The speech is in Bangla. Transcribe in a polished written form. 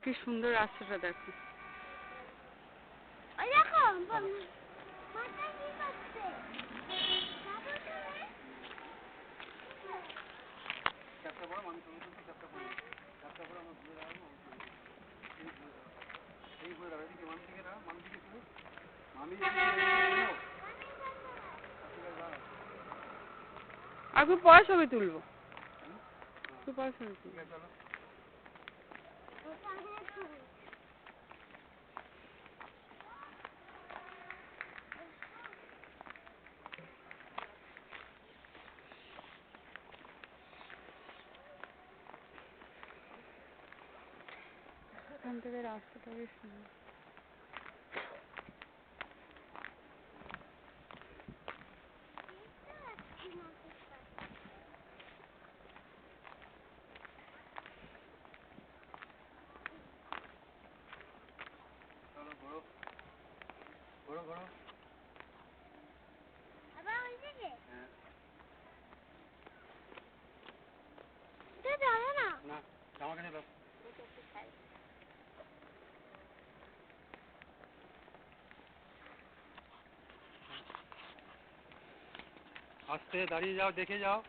কি সুন্দর রাস্তাটা দেখো। ওই দেখো মাথা কি করছে চাপটা বড় মানুষ চাপটা পড়ে চাপটা বড় আমার ঘুরে দাঁড়াবো এই ঘুরে দাঁড়াবো এদিকে মান দিকে দাঁড়া মান দিকে শুরু আমি আর একটু পরে ছবি তুলবো, একটু পরে ছবি তুলবো। চলো এখান থেকে রাস্তাটা বেশ সুন্দর। চলো ঘোরো ঘোরো ঘোরো আবার ওই দিকে হ্যাঁ তো যাবে না না জামা কেটে দাও আস্তে দাঁড়িয়ে যাও দেখে যাও